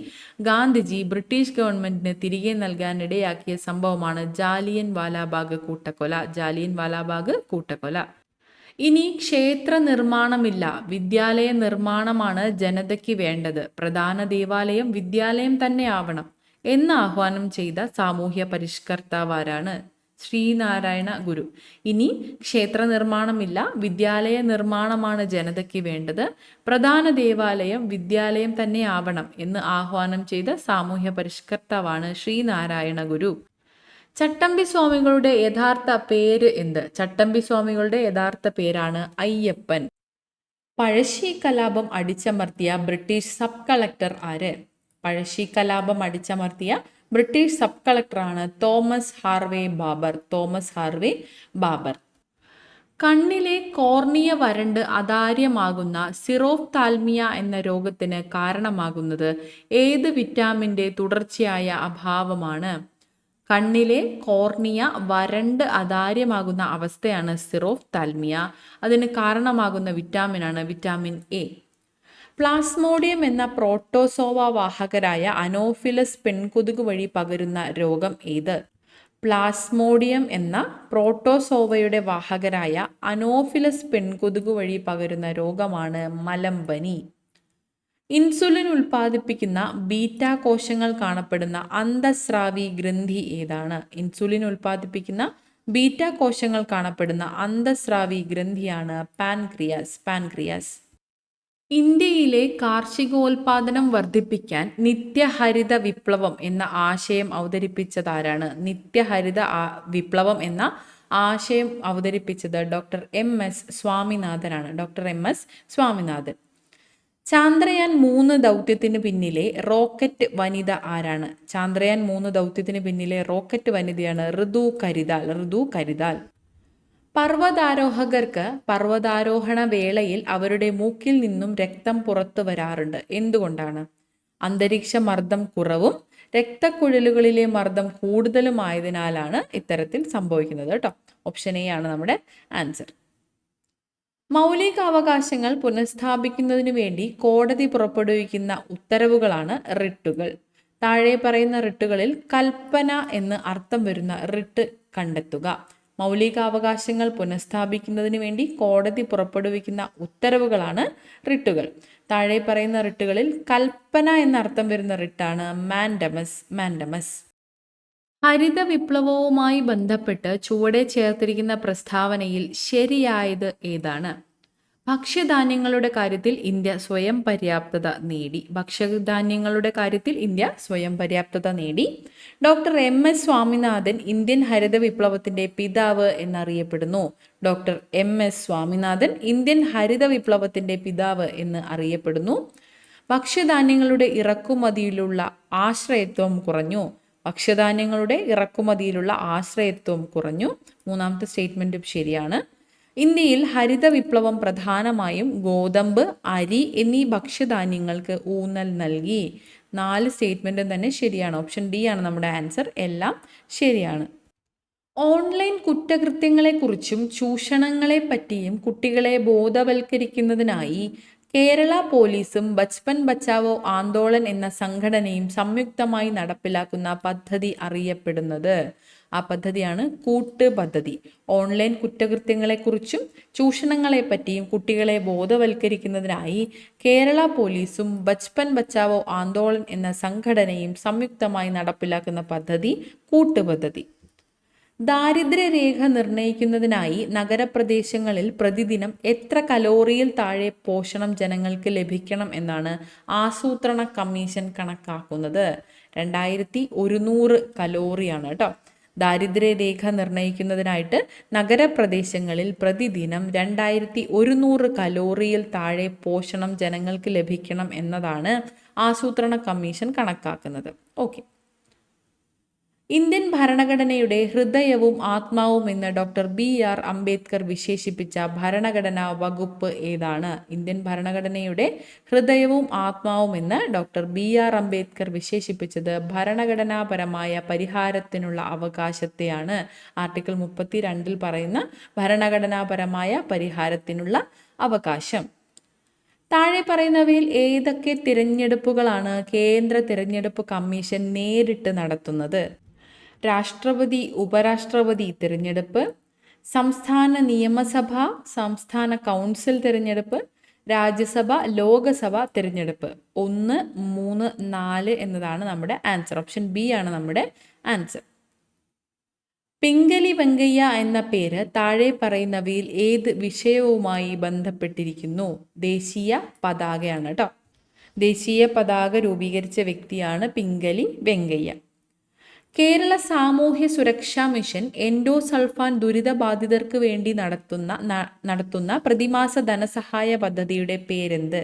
A: ഗാന്ധിജി ബ്രിട്ടീഷ് ഗവൺമെന്റിന് തിരികെ നൽകാൻ ഇടയാക്കിയ സംഭവമാണ് ജാലിയൻ വാലാബാഗ് കൂട്ടക്കൊല. ഇനി ക്ഷേത്ര നിർമ്മാണമില്ല, വിദ്യാലയ നിർമ്മാണമാണ് ജനതയ്ക്ക് വേണ്ടത്, പ്രധാന ദേവാലയം വിദ്യാലയം തന്നെ ആവണം എന്ന് ആഹ്വാനം ചെയ്ത സാമൂഹ്യ പരിഷ്കർത്താവാരാണ്? ശ്രീനാരായണ ഗുരു. ഇനി ക്ഷേത്ര നിർമ്മാണമില്ല, വിദ്യാലയ നിർമ്മാണമാണ് ജനതയ്ക്ക് വേണ്ടത്, പ്രധാന ദേവാലയം വിദ്യാലയം തന്നെ ആവണം എന്ന് ആഹ്വാനം ചെയ്ത സാമൂഹ്യ പരിഷ്കർത്താവാണ് ശ്രീനാരായണ ഗുരു. ചട്ടമ്പി സ്വാമികളുടെ യഥാർത്ഥ പേര് എന്ത്? ചട്ടമ്പി സ്വാമികളുടെ യഥാർത്ഥ പേരാണ് അയ്യപ്പൻ. പഴശ്ശി കലാപം അടിച്ചമർത്തിയ ബ്രിട്ടീഷ് സബ് കളക്ടർ ആര്? പഴശ്ശി കലാപം അടിച്ചമർത്തിയ ബ്രിട്ടീഷ് സബ് കളക്ടറാണ് തോമസ് ഹാർവേ ബാബർ. കണ്ണിലെ കോർണിയ വരണ്ട് അതാര്യമാകുന്ന സിറോഫ്താൽമിയ എന്ന രോഗത്തിന് കാരണമാകുന്നത് ഏത് വിറ്റാമിൻ്റെ തുടർച്ചയായ അഭാവമാണ്? കണ്ണിലെ കോർണിയ വരണ്ട് അതാര്യമാകുന്ന അവസ്ഥയാണ് സിറോഫ്താൽമിയ. അതിന് കാരണമാകുന്ന വിറ്റാമിനാണ് വിറ്റാമിൻ എ. പ്ലാസ്മോഡിയം എന്ന പ്രോട്ടോസോവ വാഹകരായ അനോഫിലസ് പെൺകൊതുക് വഴി പകരുന്ന രോഗം ഏത്? പ്ലാസ്മോഡിയം എന്ന പ്രോട്ടോസോവയുടെ വാഹകരായ അനോഫിലസ് പെൺകൊതുക് വഴി പകരുന്ന രോഗമാണ് മലമ്പനി. ഇൻസുലിൻ ഉൽപ്പാദിപ്പിക്കുന്ന ബീറ്റാ കോശങ്ങൾ കാണപ്പെടുന്ന അന്തഃസ്രാവി ഗ്രന്ഥി ഏതാണ്? ഇൻസുലിൻ ഉൽപ്പാദിപ്പിക്കുന്ന ബീറ്റാ കോശങ്ങൾ കാണപ്പെടുന്ന അന്തഃസ്രാവി ഗ്രന്ഥിയാണ് പാൻക്രിയാസ്. ഇന്ത്യയിലെ കാർഷികോൽപാദനം വർദ്ധിപ്പിക്കാൻ നിത്യഹരിത വിപ്ലവം എന്ന ആശയം അവതരിപ്പിച്ചതാരാണ്? നിത്യഹരിത വിപ്ലവം എന്ന ആശയം അവതരിപ്പിച്ചത് doctor M S Swaminathan. Chandrayaan 3 ദൗത്യത്തിന് പിന്നിലെ റോക്കറ്റ് വനിത ആരാണ്? ചാന്ദ്രയാൻ 3 ദൗത്യത്തിന് പിന്നിലെ റോക്കറ്റ് വനിതയാണ് ഋതു കരിതാൽ. പർവ്വതാരോഹകർക്ക് പർവ്വതാരോഹണ വേളയിൽ അവരുടെ മൂക്കിൽ നിന്നും രക്തം പുറത്തു വരാറുണ്ട്. എന്തുകൊണ്ടാണ്? അന്തരീക്ഷ മർദ്ദം കുറവും രക്തക്കുഴലുകളിലെ മർദ്ദം കൂടുതലുമായതിനാലാണ് ഇത്തരത്തിൽ സംഭവിക്കുന്നത് കേട്ടോ. ഓപ്ഷൻ എ ആണ് നമ്മുടെ ആൻസർ. മൗലികാവകാശങ്ങൾ പുനഃസ്ഥാപിക്കുന്നതിനു വേണ്ടി കോടതി പുറപ്പെടുവിക്കുന്ന ഉത്തരവുകളാണ് റിട്ടുകൾ. താഴെ പറയുന്ന റിട്ടുകളിൽ കൽപ്പന എന്ന് അർത്ഥം വരുന്ന റിട്ട് കണ്ടെത്തുക. മൗലികാവകാശങ്ങൾ പുനഃസ്ഥാപിക്കുന്നതിന് വേണ്ടി കോടതി പുറപ്പെടുവിക്കുന്ന ഉത്തരവുകളാണ് റിട്ടുകൾ. താഴെ പറയുന്ന റിട്ടുകളിൽ കൽപ്പന എന്നർത്ഥം വരുന്ന റിട്ടാണ് മാൻഡമസ്. ഹരിത വിപ്ലവവുമായി ബന്ധപ്പെട്ട് ചുവടെ ചേർത്തിരിക്കുന്ന പ്രസ്താവനയിൽ ശരിയായത് ഏതാണ്? ഭക്ഷ്യധാന്യങ്ങളുടെ കാര്യത്തിൽ ഇന്ത്യ സ്വയം പര്യാപ്തത നേടി. Doctor M S Swaminathan Indian ഹരിത വിപ്ലവത്തിന്റെ പിതാവ് എന്നറിയപ്പെടുന്നു. Doctor M S Swaminathan Indian ഹരിത വിപ്ലവത്തിന്റെ പിതാവ് എന്ന് അറിയപ്പെടുന്നു. ഭക്ഷ്യധാന്യങ്ങളുടെ ഇറക്കുമതിയിലുള്ള ആശ്രയത്വം കുറഞ്ഞു. മൂന്നാമത്തെ സ്റ്റേറ്റ്മെന്റും ശരിയാണ്. ഇന്ത്യയിൽ ഹരിത വിപ്ലവം പ്രധാനമായും ഗോതമ്പ്, അരി എന്നീ ഭക്ഷ്യധാന്യങ്ങൾക്ക് ഊന്നൽ നൽകി. 4 സ്റ്റേറ്റ്മെന്റും തന്നെ ശരിയാണ്. ഓപ്ഷൻ ഡി ആണ് നമ്മുടെ ആൻസർ. എല്ലാം ശരിയാണ്. ഓൺലൈൻ കുറ്റകൃത്യങ്ങളെക്കുറിച്ചും ചൂഷണങ്ങളെപ്പറ്റിയും കുട്ടികളെ ബോധവൽക്കരിക്കുന്നതിനായി കേരള പോലീസും ബച്പൻ ബച്ചാവോ ആന്തോളൻ എന്ന സംഘടനയും സംയുക്തമായി നടപ്പിലാക്കുന്ന പദ്ധതി അറിയപ്പെടുന്നത്, ആ പദ്ധതിയാണ് കൂട്ട് പദ്ധതി. ഓൺലൈൻ കുറ്റകൃത്യങ്ങളെക്കുറിച്ചും ചൂഷണങ്ങളെപ്പറ്റിയും കുട്ടികളെ ബോധവൽക്കരിക്കുന്നതിനായി കേരള പോലീസും ബച്പൻ ബച്ചാവോ ആന്തോളൻ എന്ന സംഘടനയും സംയുക്തമായി നടപ്പിലാക്കുന്ന പദ്ധതി കൂട്ടുപദ്ധതി. ദാരിദ്ര്യരേഖ നിർണ്ണയിക്കുന്നതിനായി നഗരപ്രദേശങ്ങളിൽ പ്രതിദിനം എത്ര കലോറിയിൽ താഴെ പോഷണം ജനങ്ങൾക്ക് ലഭിക്കണം എന്നാണ് ആസൂത്രണ കമ്മീഷൻ കണക്കാക്കുന്നത്? 2100 കലോറിയാണ് കേട്ടോ. ദാരിദ്ര്യരേഖ നിർണ്ണയിക്കുന്നതിനായിട്ട് നഗരപ്രദേശങ്ങളിൽ പ്രതിദിനം 2100 കലോറിയിൽ താഴെ പോഷണം ജനങ്ങൾക്ക് ലഭിക്കണം എന്നതാണ് ആസൂത്രണ കമ്മീഷൻ കണക്കാക്കുന്നത്. ഓക്കെ. ഇന്ത്യൻ ഭരണഘടനയുടെ ഹൃദയവും ആത്മാവും എന്ന് ഡോക്ടർ BR അംബേദ്കർ വിശേഷിപ്പിച്ച ഭരണഘടനാ വകുപ്പ് ഏതാണ്? ഇന്ത്യൻ ഭരണഘടനയുടെ ഹൃദയവും ആത്മാവും എന്ന് ഡോക്ടർ BR അംബേദ്കർ വിശേഷിപ്പിച്ചത് ഭരണഘടനാപരമായ പരിഹാരത്തിനുള്ള അവകാശത്തെയാണ്. ആർട്ടിക്കിൾ 32 പറയുന്ന ഭരണഘടനാപരമായ പരിഹാരത്തിനുള്ള അവകാശം. താഴെ പറയുന്നവയിൽ ഏതൊക്കെ തിരഞ്ഞെടുപ്പുകളാണ് കേന്ദ്ര തിരഞ്ഞെടുപ്പ് കമ്മീഷൻ നേരിട്ട് നടത്തുന്നത്? രാഷ്ട്രപതി ഉപരാഷ്ട്രപതി തിരഞ്ഞെടുപ്പ്, സംസ്ഥാന നിയമസഭ സംസ്ഥാന കൗൺസിൽ തിരഞ്ഞെടുപ്പ്, രാജ്യസഭ ലോകസഭ തിരഞ്ഞെടുപ്പ്. 1, 3, 4 എന്നതാണ് നമ്മുടെ ആൻസർ. ഓപ്ഷൻ ബി ആണ് നമ്മുടെ ആൻസർ. പിംഗലി വെങ്കയ്യ എന്ന പേര് താഴെ പറയുന്നവയിൽ ഏത് വിഷയവുമായി ബന്ധപ്പെട്ടിരിക്കുന്നു? ദേശീയ പതാകയാണ് കേട്ടോ. ദേശീയ പതാക രൂപീകരിച്ച വ്യക്തിയാണ് പിംഗലി വെങ്കയ്യ. കേരള സാമൂഹ്യ സുരക്ഷാ മിഷൻ എൻഡോസൾഫാൻ ദുരിതബാധിതർക്ക് വേണ്ടി നടത്തുന്ന പ്രതിമാസ ധനസഹായ പദ്ധതിയുടെ പേരെന്ത്?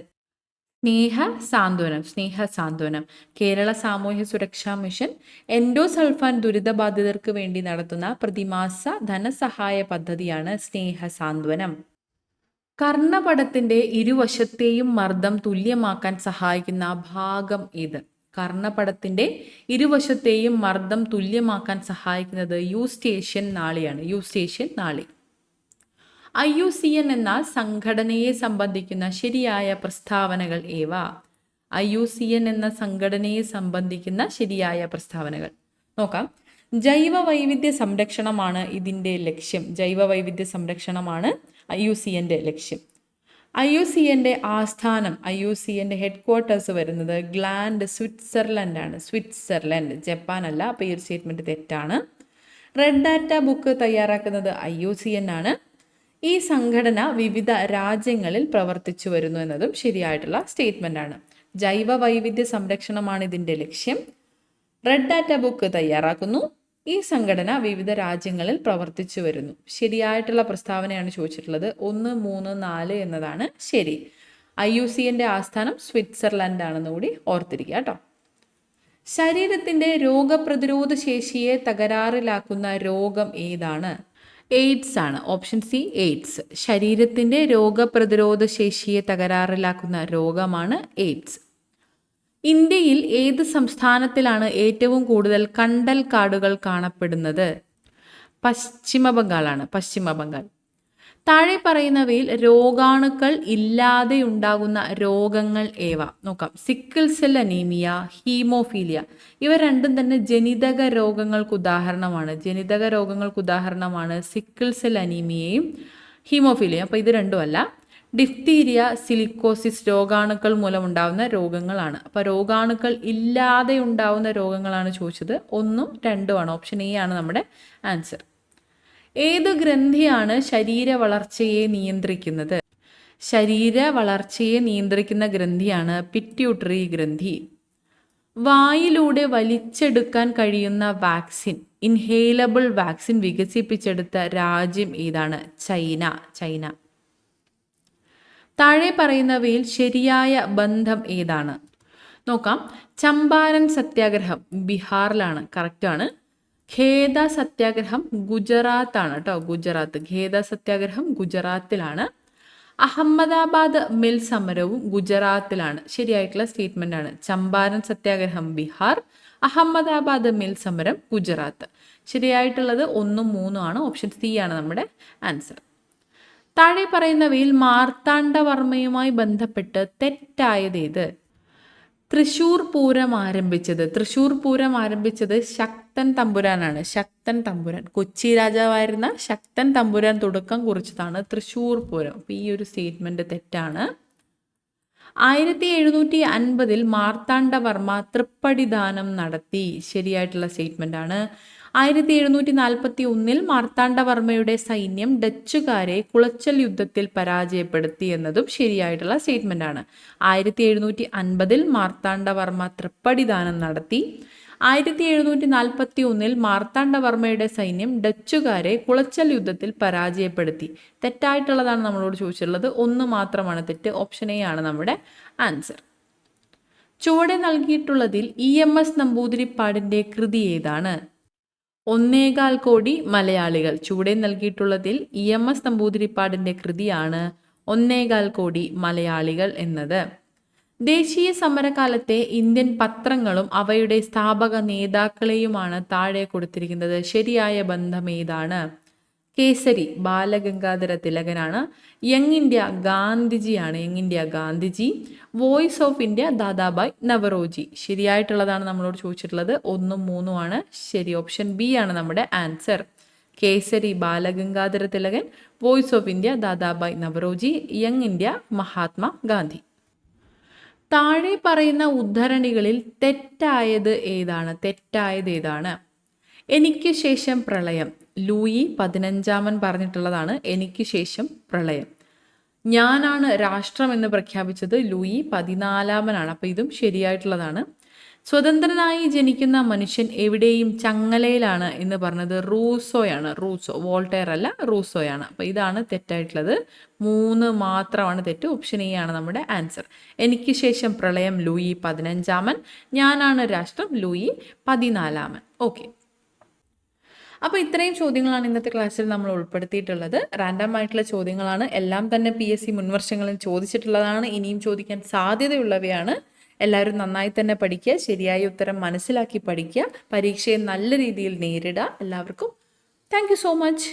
A: സ്നേഹസാന്ത്വനം. കേരള സാമൂഹ്യ സുരക്ഷാ മിഷൻ എൻഡോസൾഫാൻ ദുരിതബാധിതർക്ക് വേണ്ടി നടത്തുന്ന പ്രതിമാസ ധനസഹായ പദ്ധതിയാണ് സ്നേഹസാന്ത്വനം. കർണപടത്തിന്റെ ഇരുവശത്തെയും മർദ്ദം തുല്യമാക്കാൻ സഹായിക്കുന്ന ഭാഗം ഏത്? കർണപടത്തിന്റെ ഇരുവശത്തെയും മർദ്ദം തുല്യമാക്കാൻ സഹായിക്കുന്നത് യൂസ്റ്റേഷ്യൻ നാളിയാണ്. യൂസ്റ്റേഷ്യൻ നാളി. IUCN എന്ന സംഘടനയെ സംബന്ധിക്കുന്ന ശരിയായ പ്രസ്താവനകൾ ഏവ? IUCN എന്ന സംഘടനയെ സംബന്ധിക്കുന്ന ശരിയായ പ്രസ്താവനകൾ നോക്കാം. ജൈവ വൈവിധ്യ സംരക്ഷണമാണ് ഇതിൻ്റെ ലക്ഷ്യം. ജൈവ വൈവിധ്യ സംരക്ഷണമാണ് IUCNന്റെ ലക്ഷ്യം. IUCNന്റെ ആസ്ഥാനം, IUCNന്റെ ഹെഡ് ക്വാർട്ടേഴ്സ് വരുന്നത് ഗ്ലാൻഡ്, സ്വിറ്റ്സർലൻഡ് ആണ്. സ്വിറ്റ്സർലൻഡ്, ജപ്പാൻ അല്ല. അപ്പോൾ ഈ ഒരു സ്റ്റേറ്റ്മെന്റ് തെറ്റാണ്. റെഡ് ഡാറ്റ ബുക്ക് തയ്യാറാക്കുന്നത് IUCN ആണ്. ഈ സംഘടന വിവിധ രാജ്യങ്ങളിൽ പ്രവർത്തിച്ചു വരുന്നു എന്നതും ശരിയായിട്ടുള്ള സ്റ്റേറ്റ്മെന്റ് ആണ്. ജൈവ വൈവിധ്യ സംരക്ഷണമാണ് ഇതിൻ്റെ ലക്ഷ്യം. റെഡ് ഡാറ്റ ബുക്ക് തയ്യാറാക്കുന്നു. ഈ സംഘടന വിവിധ രാജ്യങ്ങളിൽ പ്രവർത്തിച്ചു വരുന്നു. ശരിയായിട്ടുള്ള പ്രസ്താവനയാണ് ചോദിച്ചിട്ടുള്ളത്. 1, 3, 4 എന്നതാണ് ശരി. IUCNന്റെ ആസ്ഥാനം സ്വിറ്റ്സർലൻഡ് ആണെന്ന് കൂടി ഓർത്തിരിക്കുക കേട്ടോ. ശരീരത്തിന്റെ രോഗപ്രതിരോധ ശേഷിയെ തകരാറിലാക്കുന്ന രോഗം ഏതാണ്? എയ്ഡ്സ് ആണ്. Option C AIDS. ശരീരത്തിന്റെ രോഗപ്രതിരോധ ശേഷിയെ തകരാറിലാക്കുന്ന രോഗമാണ് എയ്ഡ്സ്. ഇന്ത്യയിൽ ഏത് സംസ്ഥാനത്തിലാണ് ഏറ്റവും കൂടുതൽ കണ്ടൽ കാടുകൾ കാണപ്പെടുന്നത്? പശ്ചിമ ബംഗാളാണ്. പശ്ചിമ ബംഗാൾ. താഴെ പറയുന്നവയിൽ രോഗാണുക്കൾ ഇല്ലാതെ ഉണ്ടാകുന്ന രോഗങ്ങൾ ഏവ? നോക്കാം. Sickle cell anaemia, haemophilia. ഇവ രണ്ടും തന്നെ ജനിതക രോഗങ്ങൾക്ക് ഉദാഹരണമാണ്. ജനിതക രോഗങ്ങൾക്ക് ഉദാഹരണമാണ് സിക്കിൾ സെൽ അനീമിയയും ഹീമോഫീലിയയും. അപ്പോൾ ഇത് രണ്ടുമല്ല. ഡിഫ്തീരിയ, സിലിക്കോസിസ് രോഗാണുക്കൾ മൂലമുണ്ടാകുന്ന രോഗങ്ങളാണ്. അപ്പോൾ രോഗാണുക്കൾ ഇല്ലാതെ ഉണ്ടാകുന്ന രോഗങ്ങളാണ് ചോദിച്ചത്. 1, 2 ആണ്. ഓപ്ഷൻ എ ആണ് നമ്മുടെ ആൻസർ. ഏത് ഗ്രന്ഥിയാണ് ശരീര വളർച്ചയെ നിയന്ത്രിക്കുന്നത്? ശരീര വളർച്ചയെ നിയന്ത്രിക്കുന്ന ഗ്രന്ഥിയാണ് പിറ്റ്യൂട്ടറി ഗ്രന്ഥി. വായിലൂടെ വലിച്ചെടുക്കാൻ കഴിയുന്ന വാക്സിൻ, ഇൻഹേലബിൾ വാക്സിൻ വികസിപ്പിച്ചെടുത്ത രാജ്യം ഏതാണ്? ചൈന. താഴെ പറയുന്നവയിൽ ശരിയായ ബന്ധം ഏതാണ്? നോക്കാം. ചമ്പാരൻ സത്യാഗ്രഹം ബീഹാറിലാണ്, കറക്റ്റാണ്. ഖേദ സത്യാഗ്രഹം ഗുജറാത്ത് ആണ് കേട്ടോ. ഗുജറാത്ത്. ഖേദ സത്യാഗ്രഹം ഗുജറാത്തിലാണ്. അഹമ്മദാബാദ് മിൽ സമരവും ഗുജറാത്തിലാണ്. ശരിയായിട്ടുള്ള സ്റ്റേറ്റ്മെന്റ് ആണ്. ചമ്പാരൻ സത്യാഗ്രഹം ബീഹാർ, അഹമ്മദാബാദ് മിൽ സമരം ഗുജറാത്ത്. ശരിയായിട്ടുള്ളത് 1, 3 ആണ്. ഓപ്ഷൻ സി ആണ് നമ്മുടെ ആൻസർ. താഴെ പറയുന്നവയിൽ മാർത്താണ്ഡവർമ്മയുമായി ബന്ധപ്പെട്ട് തെറ്റായതേത്? തൃശൂർ പൂരം ആരംഭിച്ചത് ശക്തൻ തമ്പുരാനാണ്. ശക്തൻ തമ്പുരാൻ, കൊച്ചി രാജാവായിരുന്ന ശക്തൻ തമ്പുരാൻ തുടക്കം കുറിച്ചതാണ് തൃശൂർ പൂരം. അപ്പം ഈ ഒരു സ്റ്റേറ്റ്മെന്റ് തെറ്റാണ്. 1750 മാർത്താണ്ഡവർമ്മ തൃപ്പടിദാനം നടത്തി. ശരിയായിട്ടുള്ള സ്റ്റേറ്റ്മെന്റ് ആണ്. 1741 മാർത്താണ്ഡവർമ്മയുടെ സൈന്യം ഡച്ചുകാരെ കുളച്ചൽ യുദ്ധത്തിൽ പരാജയപ്പെടുത്തി എന്നതും ശരിയായിട്ടുള്ള സ്റ്റേറ്റ്മെന്റ് ആണ്. 1750 മാർത്താണ്ഡവർമ്മ തൃപ്പടിദാനം നടത്തി. 1741 മാർത്താണ്ഡവർമ്മയുടെ സൈന്യം ഡച്ചുകാരെ കുളച്ചൽ യുദ്ധത്തിൽ പരാജയപ്പെടുത്തി. തെറ്റായിട്ടുള്ളതാണ് നമ്മളോട് ചോദിച്ചിട്ടുള്ളത്. ഒന്ന് മാത്രമാണ് തെറ്റ്. ഓപ്ഷൻ എ ആണ് നമ്മുടെ ആൻസർ. ചുവടെ നൽകിയിട്ടുള്ളതിൽ EMS നമ്പൂതിരിപ്പാടിന്റെ കൃതി ഏതാണ്? 1.25 കോടി മലയാളികൾ. ചുവടെ നൽകിയിട്ടുള്ളതിൽ EMS നമ്പൂതിരിപ്പാടിന്റെ കൃതിയാണ് 1.25 കോടി മലയാളികൾ എന്നത്. ദേശീയ സമരകാലത്തെ ഇന്ത്യൻ പത്രങ്ങളും അവയുടെ സ്ഥാപക നേതാക്കളെയുമാണ് താഴെ കൊടുത്തിരിക്കുന്നത്. ശരിയായ ബന്ധം ഏതാണ്? കേസരി ബാലഗംഗാധര തിലകനാണ്. യങ് ഇന്ത്യ ഗാന്ധിജിയാണ്. Young India Gandhiji. Voice of India Dadabhai Naoroji. ശരിയായിട്ടുള്ളതാണ് നമ്മളോട് ചോദിച്ചിട്ടുള്ളത്. 1ഉം 3ഉം ആണ് ശരി. ഓപ്ഷൻ ബി ആണ് നമ്മുടെ answer. Kesari Balagangadhara Thilakan, voice of India Dadabhai Naoroji, young India Mahatma Gandhi. താഴെ പറയുന്ന ഉദ്ധരണികളിൽ തെറ്റായത് ഏതാണ്? എനിക്ക് ശേഷം പ്രളയം. ലൂയി 15 പറഞ്ഞിട്ടുള്ളതാണ് എനിക്ക് ശേഷം പ്രളയം. ഞാനാണ് രാഷ്ട്രം എന്ന് പ്രഖ്യാപിച്ചത് ലൂയി 14 അപ്പോൾ ഇതും ശരിയായിട്ടുള്ളതാണ്. സ്വതന്ത്രനായി ജനിക്കുന്ന മനുഷ്യൻ എവിടെയും ചങ്ങലയിലാണ് എന്ന് പറഞ്ഞത് റൂസോയാണ്. വോൾട്ടയർ അല്ല, റൂസോയാണ്. അപ്പോൾ ഇതാണ് തെറ്റായിട്ടുള്ളത്. 3 മാത്രമാണ് തെറ്റ്. ഓപ്ഷൻ എ ആണ് നമ്മുടെ ആൻസർ. എനിക്ക് ശേഷം പ്രളയം ലൂയി 15. ഞാനാണ് രാഷ്ട്രം ലൂയി 14. ഓക്കെ. അപ്പോൾ ഇത്രയും ചോദ്യങ്ങളാണ് ഇന്നത്തെ ക്ലാസ്സിൽ നമ്മൾ ഉൾപ്പെടുത്തിയിട്ടുള്ളത്. റാൻഡം ആയിട്ടുള്ള ചോദ്യങ്ങളാണ്. എല്ലാം തന്നെ PSC മുൻവർഷങ്ങളിൽ ചോദിച്ചിട്ടുള്ളതാണ്. ഇനിയും ചോദിക്കാൻ സാധ്യതയുള്ളവയാണ്. എല്ലാവരും നന്നായി തന്നെ പഠിക്കുക. ശരിയായ ഉത്തരം മനസ്സിലാക്കി പഠിക്കുക. പരീക്ഷയെ നല്ല രീതിയിൽ നേരിടുക. എല്ലാവർക്കും താങ്ക് യു സോ മച്ച്.